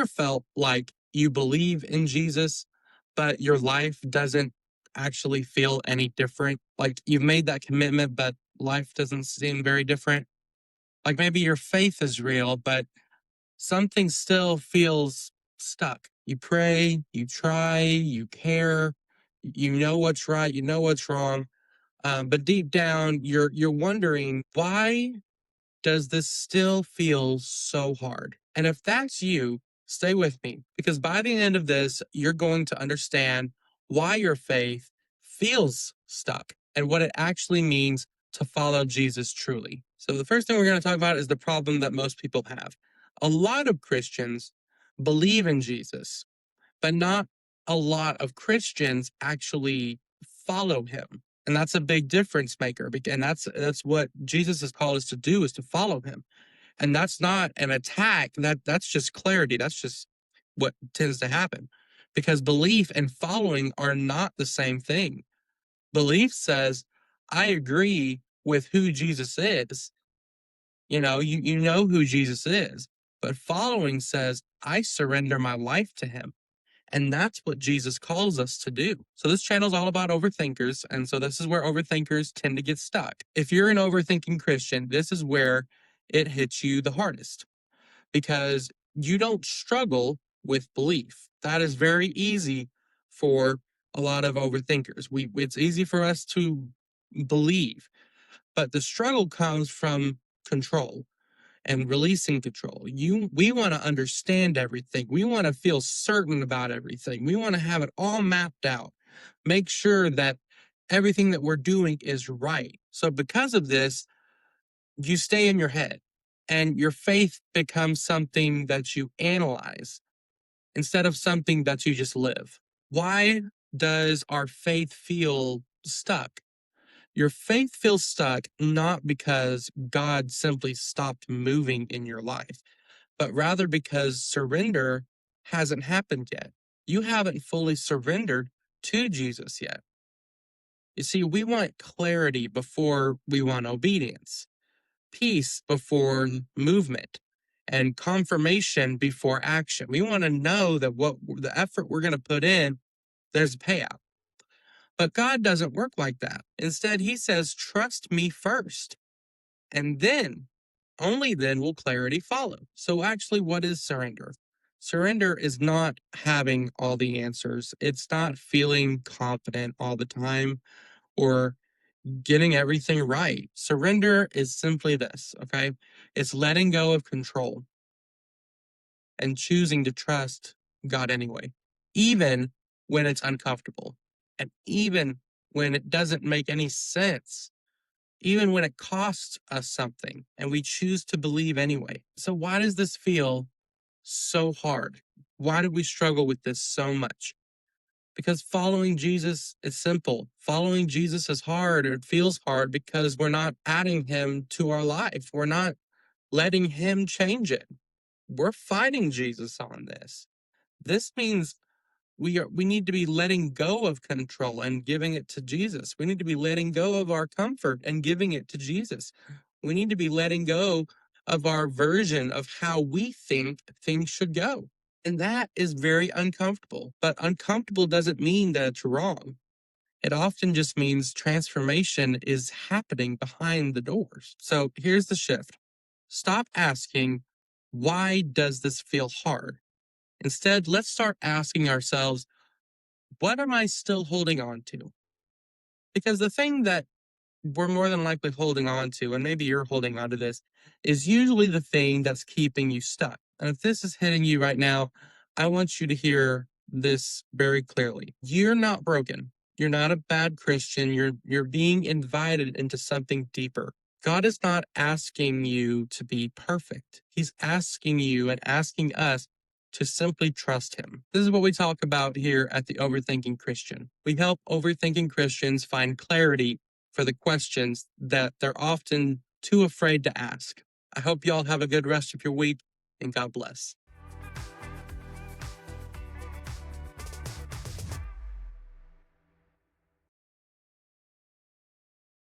felt like you believe in Jesus, but your life doesn't actually feel any different? Like you've made that commitment, but life doesn't seem very different? Like maybe your faith is real, but something still feels stuck. You pray, you try, you care, you know what's right, you know what's wrong, but deep down, you're wondering, why does this still feel so hard? And if that's you, stay with me, because by the end of this, you're going to understand why your faith feels stuck and what it actually means to follow Jesus truly. So, the first thing we're going to talk about is the problem that most people have. A lot of Christians believe in Jesus, but not a lot of Christians actually follow him. And that's a big difference maker. And that's what Jesus has called us to do, is to follow him. And that's not an attack. That's just clarity. That's just what tends to happen. Because belief and following are not the same thing. Belief says, I agree with who Jesus is. You know who Jesus is. But following says, I surrender my life to him. And that's what Jesus calls us to do. So this channel is all about overthinkers. And so this is where overthinkers tend to get stuck. If you're an overthinking Christian, this is where it hits you the hardest, because you don't struggle with belief. That is very easy for a lot of overthinkers. It's easy for us to believe, but the struggle comes from control and releasing control. We want to understand everything. We want to feel certain about everything. We want to have it all mapped out. Make sure that everything that we're doing is right. So because of this, you stay in your head and your faith becomes something that you analyze instead of something that you just live. Why does our faith feel stuck? Your faith feels stuck not because God simply stopped moving in your life, but rather because surrender hasn't happened yet. You haven't fully surrendered to Jesus yet. You see, we want clarity before we want obedience, peace before movement, and confirmation before action. We want to know that what the effort we're going to put in, there's a payout. But God doesn't work like that. Instead, he says, trust me first. And then, only then will clarity follow. So actually, what is surrender? Surrender is not having all the answers. It's not feeling confident all the time or getting everything right. Surrender is simply this, okay? It's letting go of control and choosing to trust God anyway, even when it's uncomfortable, and even when it doesn't make any sense, even when it costs us something, and we choose to believe anyway. So, why does this feel so hard? Why do we struggle with this so much? Because following Jesus is simple. Following Jesus is hard, or it feels hard, because we're not adding him to our life. We're not letting him change it. We're fighting Jesus on this. This means we need to be letting go of control and giving it to Jesus. We need to be letting go of our comfort and giving it to Jesus. We need to be letting go of our version of how we think things should go. And that is very uncomfortable. But uncomfortable doesn't mean that it's wrong. It often just means transformation is happening behind the doors. So here's the shift. Stop asking, why does this feel hard? Instead, let's start asking ourselves, what am I still holding on to? Because the thing that we're more than likely holding on to, and maybe you're holding on to this, is usually the thing that's keeping you stuck. And if this is hitting you right now, I want you to hear this very clearly. You're not broken. You're not a bad Christian. You're being invited into something deeper. God is not asking you to be perfect. He's asking you and asking us to simply trust him. This is what we talk about here at the Overthinking Christian. We help overthinking Christians find clarity for the questions that they're often too afraid to ask. I hope y'all have a good rest of your week, and God bless.